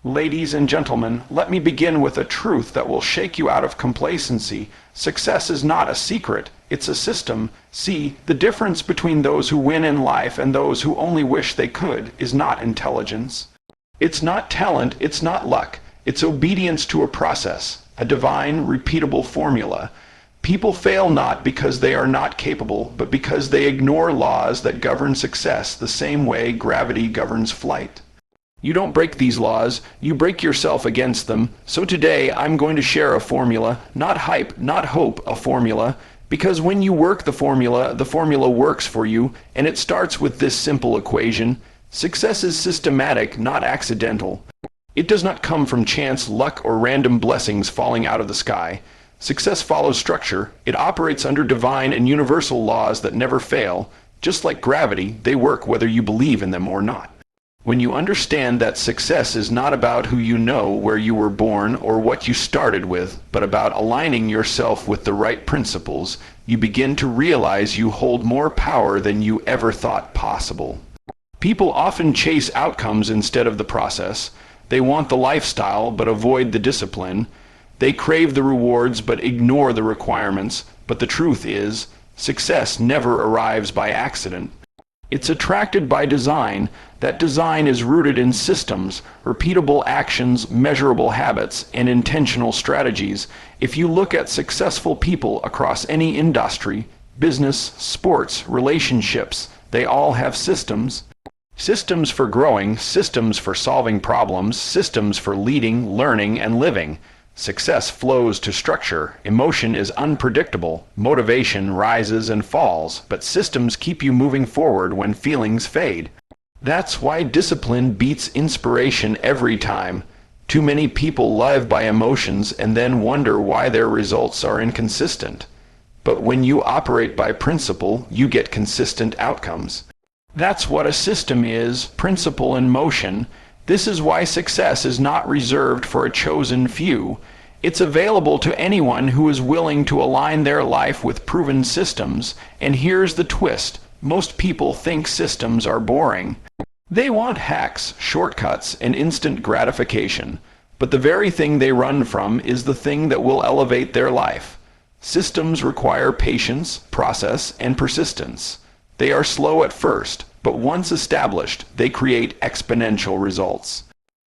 Ladies and gentlemen, let me begin with a truth that will shake you out of complacency. Success is not a secret, it's a system. See, the difference between those who win in life and those who only wish they could is not intelligence. It's not talent, it's not luck. It's obedience to a process, a divine, repeatable formula. People fail not because they are not capable, but because they ignore laws that govern success the same way gravity governs flight. You don't break these laws, you break yourself against them. So today I'm going to share a formula, not hype, not hope, a formula, because when you work the formula works for you, and it starts with this simple equation. Success is systematic, not accidental. It does not come from chance, luck, or random blessings falling out of the sky. Success follows structure. It operates under divine and universal laws that never fail. Just like gravity, they work whether you believe in them or not. When you understand that success is not about who you know, where you were born, or what you started with, but about aligning yourself with the right principles, you begin to realize you hold more power than you ever thought possible. People often chase outcomes instead of the process. They want the lifestyle, but avoid the discipline. They crave the rewards, but ignore the requirements. But the truth is, success never arrives by accident. It's attracted by design. That design is rooted in systems, repeatable actions, measurable habits, and intentional strategies. If you look at successful people across any industry, business, sports, relationships, they all have systems. Systems for growing, systems for solving problems, systems for leading, learning, and living. Success flows to structure. Emotion is unpredictable. Motivation rises and falls, but systems keep you moving forward when feelings fade. That's why discipline beats inspiration every time. Too many people live by emotions and then wonder why their results are inconsistent. But when you operate by principle, you get consistent outcomes. That's what a system is, principle in motion. This is why success is not reserved for a chosen few. It's available to anyone who is willing to align their life with proven systems. And here's the twist. Most people think systems are boring. They want hacks, shortcuts, and instant gratification. But the very thing they run from is the thing that will elevate their life. Systems require patience, process, and persistence. They are slow at first, but once established, they create exponential results.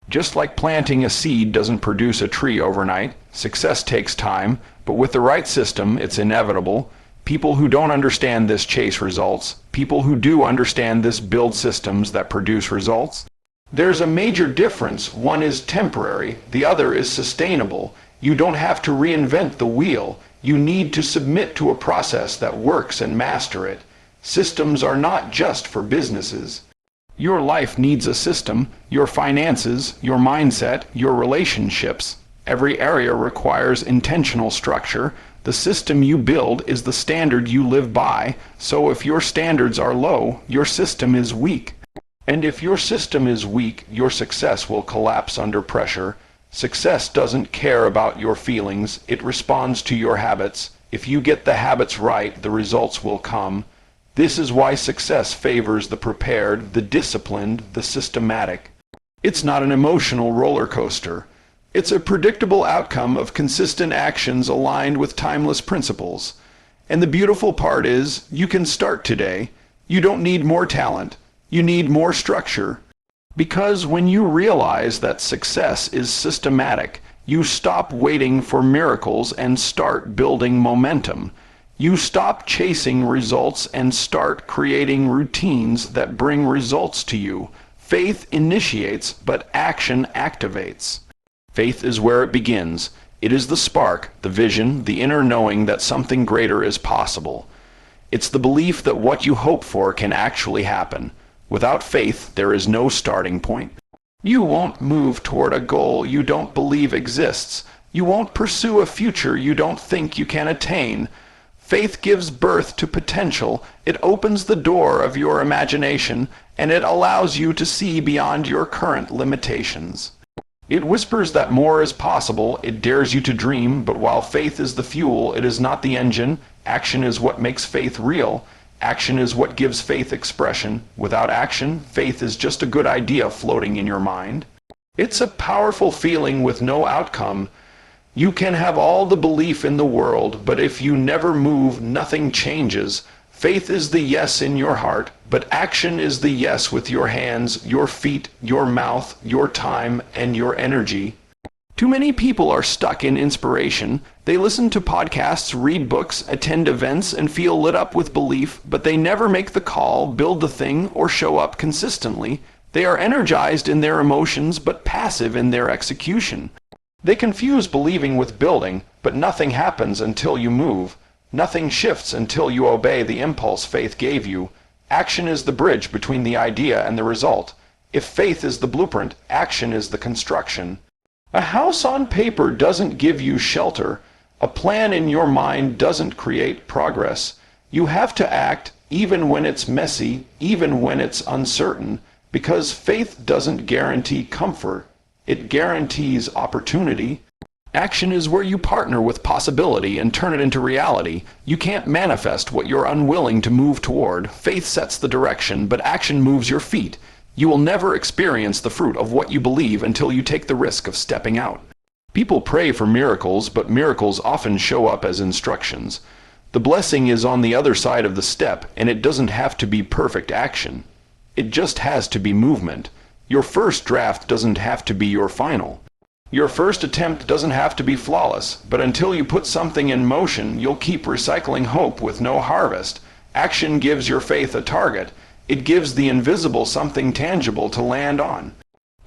Just like planting a seed doesn't produce a tree overnight, success takes time, but with the right system, it's inevitable. People who don't understand this chase results. People who do understand this build systems that produce results. There's a major difference. One is temporary, the other is sustainable. You don't have to reinvent the wheel. You need to submit to a process that works and master it. Systems are not just for businesses. Your life needs a system. Your finances, your mindset, your relationships. Every area requires intentional structure. The system you build is the standard you live by. So if your standards are low, your system is weak. And if your system is weak, your success will collapse under pressure. Success doesn't care about your feelings. It responds to your habits. If you get the habits right, the results will come. This is why success favors the prepared, the disciplined, the systematic. It's not an emotional roller coaster. It's a predictable outcome of consistent actions aligned with timeless principles. And the beautiful part is, you can start today. You don't need more talent. You need more structure. Because when you realize that success is systematic, you stop waiting for miracles and start building momentum. You stop chasing results and start creating routines that bring results to you. Faith initiates, but action activates. Faith is where it begins. It is the spark, the vision, the inner knowing that something greater is possible. It's the belief that what you hope for can actually happen. Without faith, there is no starting point. You won't move toward a goal you don't believe exists. You won't pursue a future you don't think you can attain. Faith gives birth to potential. It opens the door of your imagination, and it allows you to see beyond your current limitations. It whispers that more is possible. It dares you to dream, but while faith is the fuel, it is not the engine. Action is what makes faith real. Action is what gives faith expression. Without action, faith is just a good idea floating in your mind. It's a powerful feeling with no outcome. You can have all the belief in the world, but if you never move, nothing changes. Faith is the yes in your heart, but action is the yes with your hands, your feet, your mouth, your time, and your energy. Too many people are stuck in inspiration. They listen to podcasts, read books, attend events, and feel lit up with belief, but they never make the call, build the thing, or show up consistently. They are energized in their emotions, but passive in their execution. They confuse believing with building, but nothing happens until you move. Nothing shifts until you obey the impulse faith gave you. Action is the bridge between the idea and the result. If faith is the blueprint, action is the construction. A house on paper doesn't give you shelter. A plan in your mind doesn't create progress. You have to act even when it's messy, even when it's uncertain, because faith doesn't guarantee comfort. It guarantees opportunity. Action is where you partner with possibility and turn it into reality. You can't manifest what you're unwilling to move toward. Faith sets the direction, but action moves your feet. You will never experience the fruit of what you believe until you take the risk of stepping out. People pray for miracles, but miracles often show up as instructions. The blessing is on the other side of the step, and it doesn't have to be perfect action. It just has to be movement. Your first draft doesn't have to be your final. Your first attempt doesn't have to be flawless, but until you put something in motion, you'll keep recycling hope with no harvest. Action gives your faith a target. It gives the invisible something tangible to land on.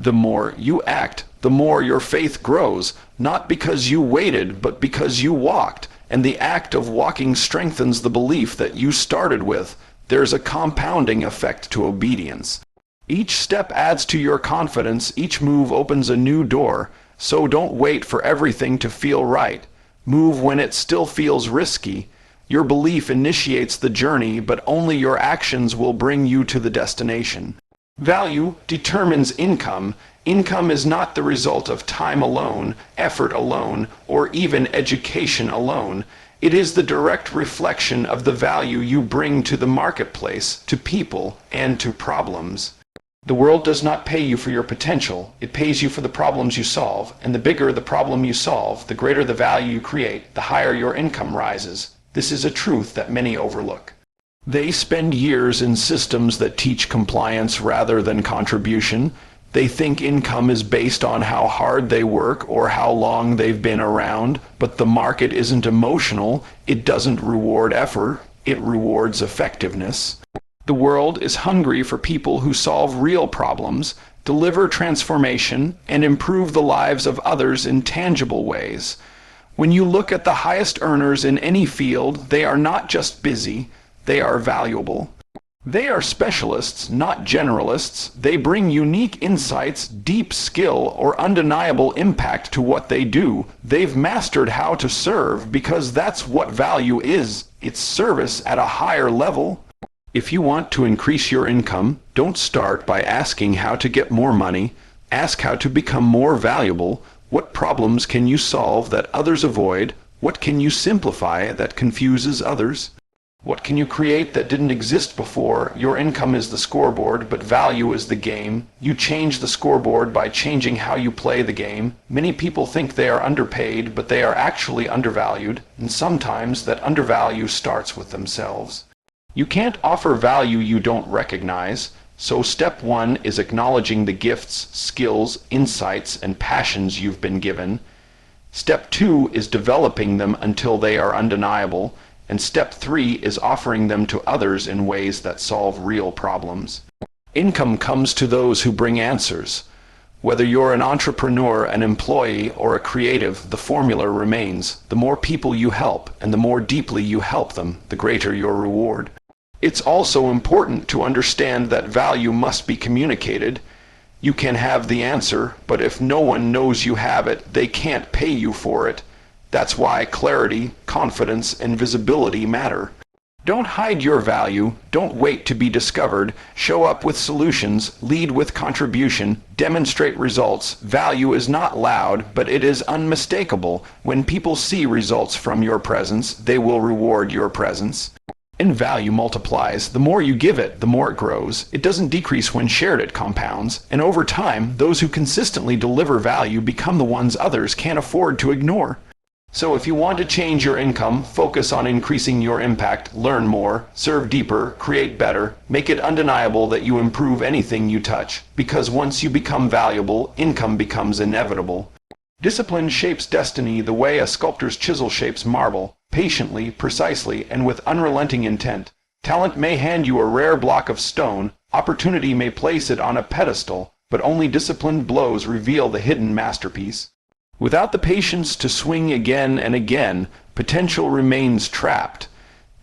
The more you act, the more your faith grows, not because you waited, but because you walked, and the act of walking strengthens the belief that you started with. There's a compounding effect to obedience. Each step adds to your confidence, each move opens a new door, so don't wait for everything to feel right. Move when it still feels risky. Your belief initiates the journey, but only your actions will bring you to the destination. Value determines income. Income is not the result of time alone, effort alone, or even education alone. It is the direct reflection of the value you bring to the marketplace, to people, and to problems. The world does not pay you for your potential. It pays you for the problems you solve, and the bigger the problem you solve, the greater the value you create, the higher your income rises. This is a truth that many overlook. They spend years in systems that teach compliance rather than contribution. They think income is based on how hard they work or how long they've been around, but the market isn't emotional. It doesn't reward effort. It rewards effectiveness. The world is hungry for people who solve real problems, deliver transformation, and improve the lives of others in tangible ways. When you look at the highest earners in any field, they are not just busy, they are valuable. They are specialists, not generalists. They bring unique insights, deep skill, or undeniable impact to what they do. They've mastered how to serve because that's what value is. It's service at a higher level. If you want to increase your income, don't start by asking how to get more money. Ask how to become more valuable. What problems can you solve that others avoid? What can you simplify that confuses others? What can you create that didn't exist before? Your income is the scoreboard, but value is the game. You change the scoreboard by changing how you play the game. Many people think they are underpaid, but they are actually undervalued, and sometimes that undervalue starts with themselves. You can't offer value you don't recognize. So step one is acknowledging the gifts, skills, insights, and passions you've been given. Step two is developing them until they are undeniable. And step three is offering them to others in ways that solve real problems. Income comes to those who bring answers. Whether you're an entrepreneur, an employee, or a creative, the formula remains. The more people you help, and the more deeply you help them, the greater your reward. It's also important to understand that value must be communicated. You can have the answer, but if no one knows you have it, they can't pay you for it. That's why clarity, confidence, and visibility matter. Don't hide your value. Don't wait to be discovered. Show up with solutions, lead with contribution, demonstrate results. Value is not loud, but it is unmistakable. When people see results from your presence, they will reward your presence. And value multiplies. The more you give it, the more it grows. It doesn't decrease when shared, it compounds. And over time, those who consistently deliver value become the ones others can't afford to ignore. So if you want to change your income, focus on increasing your impact, learn more, serve deeper, create better, make it undeniable that you improve anything you touch. Because once you become valuable, income becomes inevitable. Discipline shapes destiny the way a sculptor's chisel shapes marble, patiently, precisely, and with unrelenting intent. Talent may hand you a rare block of stone, opportunity may place it on a pedestal, but only disciplined blows reveal the hidden masterpiece. Without the patience to swing again and again, potential remains trapped.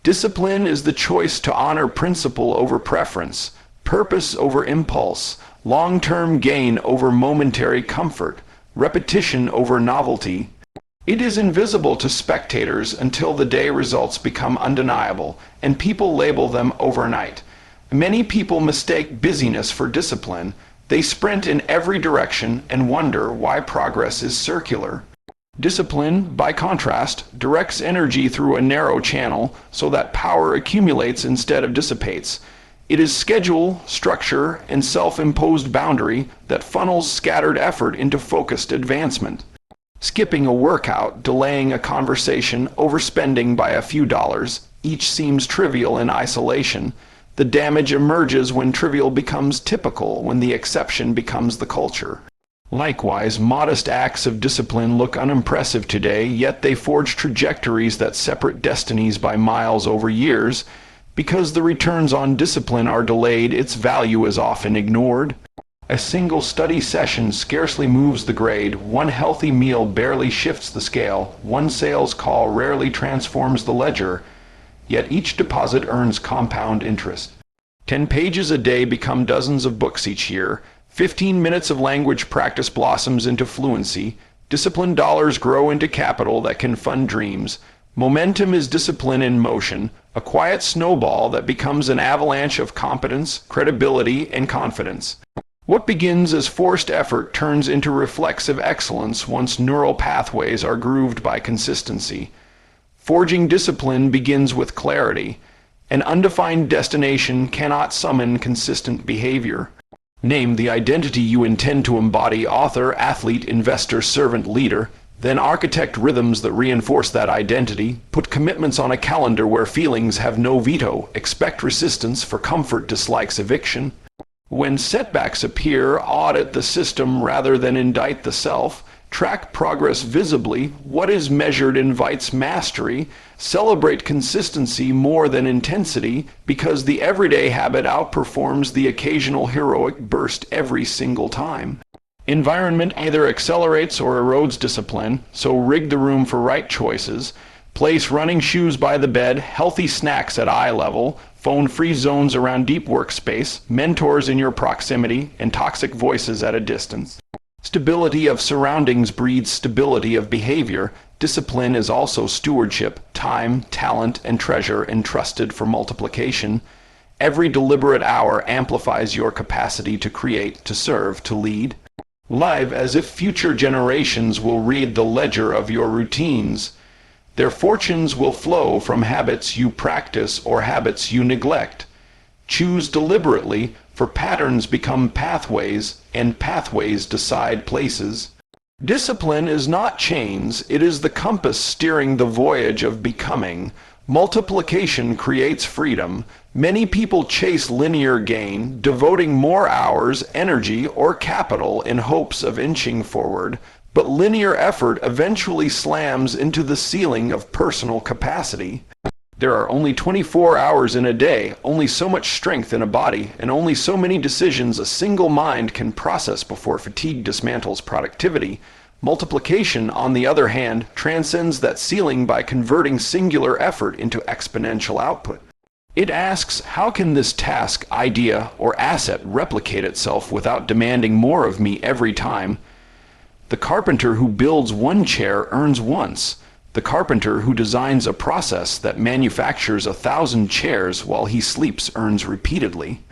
Discipline is the choice to honor principle over preference, purpose over impulse, long-term gain over momentary comfort, repetition over novelty. It is invisible to spectators until the day results become undeniable, and people label them overnight. Many people mistake busyness for discipline. They sprint in every direction and wonder why progress is circular. Discipline, by contrast, directs energy through a narrow channel so that power accumulates instead of dissipates. It is schedule, structure, and self-imposed boundary that funnels scattered effort into focused advancement. Skipping a workout, delaying a conversation, overspending by a few dollars, each seems trivial in isolation. The damage emerges when trivial becomes typical, when the exception becomes the culture. Likewise, modest acts of discipline look unimpressive today, yet they forge trajectories that separate destinies by miles over years. Because the returns on discipline are delayed, its value is often ignored. A single study session scarcely moves the grade, one healthy meal barely shifts the scale, one sales call rarely transforms the ledger, yet each deposit earns compound interest. 10 pages a day become dozens of books each year, 15 minutes of language practice blossoms into fluency, disciplined dollars grow into capital that can fund dreams. Momentum is discipline in motion, a quiet snowball that becomes an avalanche of competence, credibility, and confidence. What begins as forced effort turns into reflexive excellence once neural pathways are grooved by consistency. Forging discipline begins with clarity. An undefined destination cannot summon consistent behavior. Name the identity you intend to embody: author, athlete, investor, servant, leader. Then architect rhythms that reinforce that identity. Put commitments on a calendar where feelings have no veto. Expect resistance, for comfort dislikes eviction. When setbacks appear, audit the system rather than indict the self. Track progress visibly. What is measured invites mastery. Celebrate consistency more than intensity, because the everyday habit outperforms the occasional heroic burst every single time. Environment either accelerates or erodes discipline, so rig the room for right choices. Place running shoes by the bed, healthy snacks at eye level, phone-free zones around deep workspace, mentors in your proximity, and toxic voices at a distance. Stability of surroundings breeds stability of behavior. Discipline is also stewardship, time, talent, and treasure entrusted for multiplication. Every deliberate hour amplifies your capacity to create, to serve, to lead. Live as if future generations will read the ledger of your routines. Their fortunes will flow from habits you practice or habits you neglect. Choose deliberately, for patterns become pathways, and pathways decide places. Discipline is not chains, it is the compass steering the voyage of becoming. Multiplication creates freedom. Many people chase linear gain, devoting more hours, energy, or capital in hopes of inching forward. But linear effort eventually slams into the ceiling of personal capacity. There are only 24 hours in a day, only so much strength in a body, and only so many decisions a single mind can process before fatigue dismantles productivity. Multiplication, on the other hand, transcends that ceiling by converting singular effort into exponential output. It asks, how can this task, idea, or asset replicate itself without demanding more of me every time? The carpenter who builds one chair earns once. The carpenter who designs a process that manufactures 1,000 chairs while he sleeps earns repeatedly.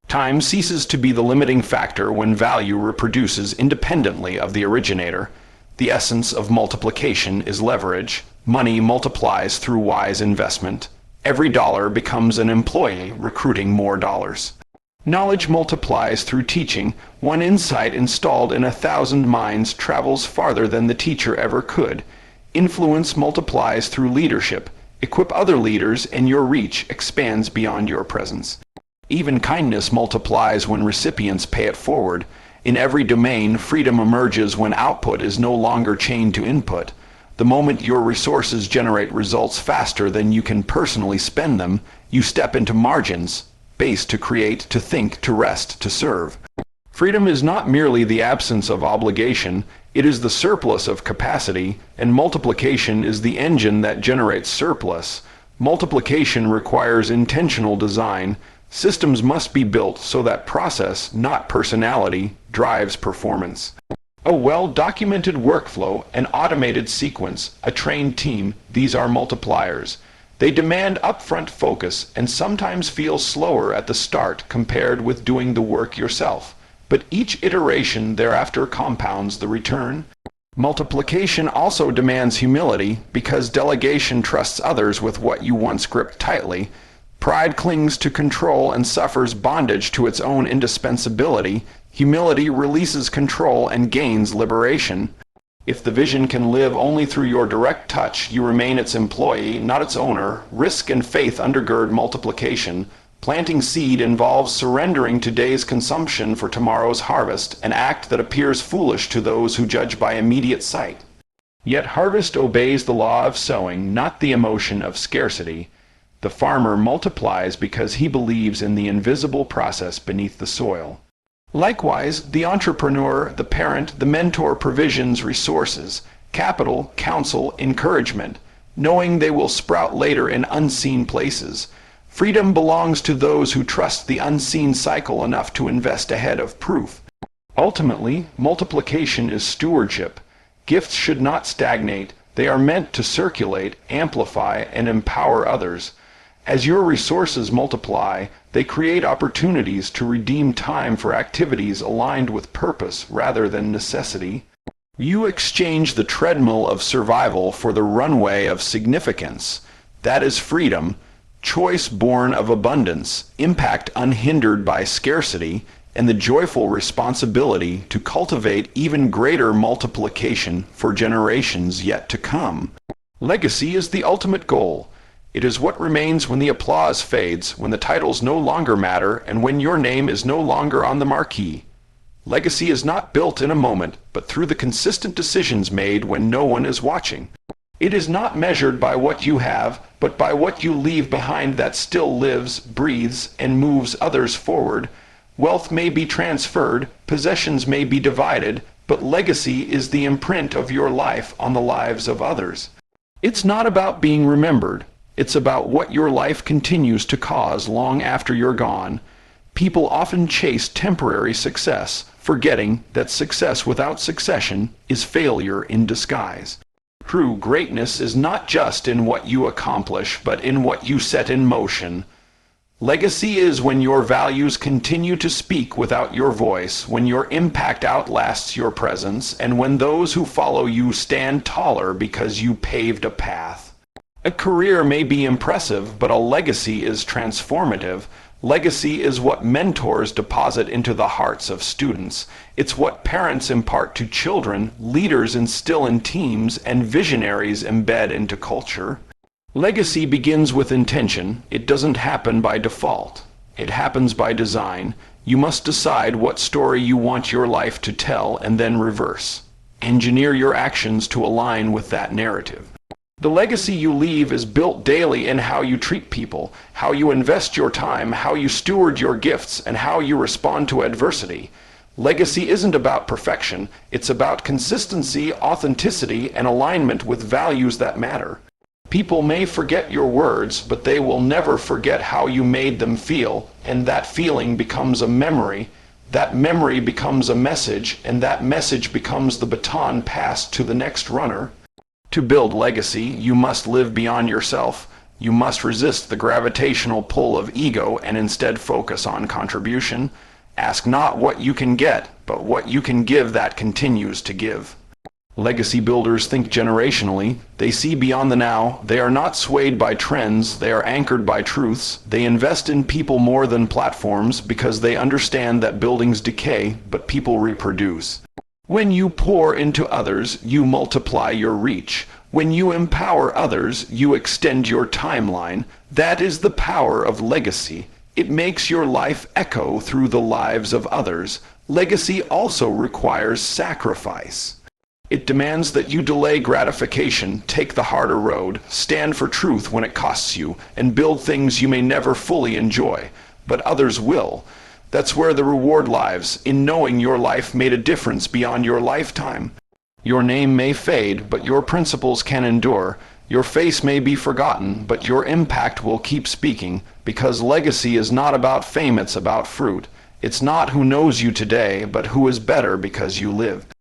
Time ceases to be the limiting factor when value reproduces independently of the originator. The essence of multiplication is leverage. Money multiplies through wise investment. Every dollar becomes an employee recruiting more dollars. Knowledge multiplies through teaching. One insight installed in 1,000 minds travels farther than the teacher ever could. Influence multiplies through leadership. Equip other leaders and your reach expands beyond your presence. Even kindness multiplies when recipients pay it forward. In every domain, freedom emerges when output is no longer chained to input. The moment your resources generate results faster than you can personally spend them, you step into margins, space to create, to think, to rest, to serve. Freedom is not merely the absence of obligation, it is the surplus of capacity, and multiplication is the engine that generates surplus. Multiplication requires intentional design. Systems must be built so that process, not personality, drives performance. A well-documented workflow, an automated sequence, a trained team, these are multipliers. They demand upfront focus and sometimes feel slower at the start compared with doing the work yourself. But each iteration thereafter compounds the return. Multiplication also demands humility because delegation trusts others with what you once gripped tightly. Pride clings to control and suffers bondage to its own indispensability. Humility releases control and gains liberation. If the vision can live only through your direct touch, you remain its employee, not its owner. Risk and faith undergird multiplication. Planting seed involves surrendering today's consumption for tomorrow's harvest, an act that appears foolish to those who judge by immediate sight. Yet harvest obeys the law of sowing, not the emotion of scarcity. The farmer multiplies because he believes in the invisible process beneath the soil. Likewise, the entrepreneur, the parent, the mentor provisions resources, capital, counsel, encouragement, knowing they will sprout later in unseen places. Freedom belongs to those who trust the unseen cycle enough to invest ahead of proof. Ultimately, multiplication is stewardship. Gifts should not stagnate. They are meant to circulate, amplify, and empower others. As your resources multiply, they create opportunities to redeem time for activities aligned with purpose rather than necessity. You exchange the treadmill of survival for the runway of significance. That is freedom, choice born of abundance, impact unhindered by scarcity, and the joyful responsibility to cultivate even greater multiplication for generations yet to come. Legacy is the ultimate goal. It is what remains when the applause fades, when the titles no longer matter, and when your name is no longer on the marquee. Legacy is not built in a moment, but through the consistent decisions made when no one is watching. It is not measured by what you have, but by what you leave behind that still lives, breathes, and moves others forward. Wealth may be transferred, possessions may be divided, but legacy is the imprint of your life on the lives of others. It's not about being remembered. It's about what your life continues to cause long after you're gone. People often chase temporary success, forgetting that success without succession is failure in disguise. True greatness is not just in what you accomplish, but in what you set in motion. Legacy is when your values continue to speak without your voice, when your impact outlasts your presence, and when those who follow you stand taller because you paved a path. A career may be impressive, but a legacy is transformative. Legacy is what mentors deposit into the hearts of students. It's what parents impart to children, leaders instill in teams, and visionaries embed into culture. Legacy begins with intention. It doesn't happen by default. It happens by design. You must decide what story you want your life to tell and then reverse. Engineer your actions to align with that narrative. The legacy you leave is built daily in how you treat people, how you invest your time, how you steward your gifts, and how you respond to adversity. Legacy isn't about perfection. It's about consistency, authenticity, and alignment with values that matter. People may forget your words, but they will never forget how you made them feel, and that feeling becomes a memory. That memory becomes a message, and that message becomes the baton passed to the next runner. To build legacy, you must live beyond yourself. You must resist the gravitational pull of ego and instead focus on contribution. Ask not what you can get, but what you can give that continues to give. Legacy builders think generationally. They see beyond the now. They are not swayed by trends. They are anchored by truths. They invest in people more than platforms because they understand that buildings decay, but people reproduce. When you pour into others, you multiply your reach. When you empower others, you extend your timeline. That is the power of legacy. It makes your life echo through the lives of others. Legacy also requires sacrifice. It demands that you delay gratification, take the harder road, stand for truth when it costs you, and build things you may never fully enjoy, but others will. That's where the reward lies, in knowing your life made a difference beyond your lifetime. Your name may fade, but your principles can endure. Your face may be forgotten, but your impact will keep speaking, because legacy is not about fame, it's about fruit. It's not who knows you today, but who is better because you lived.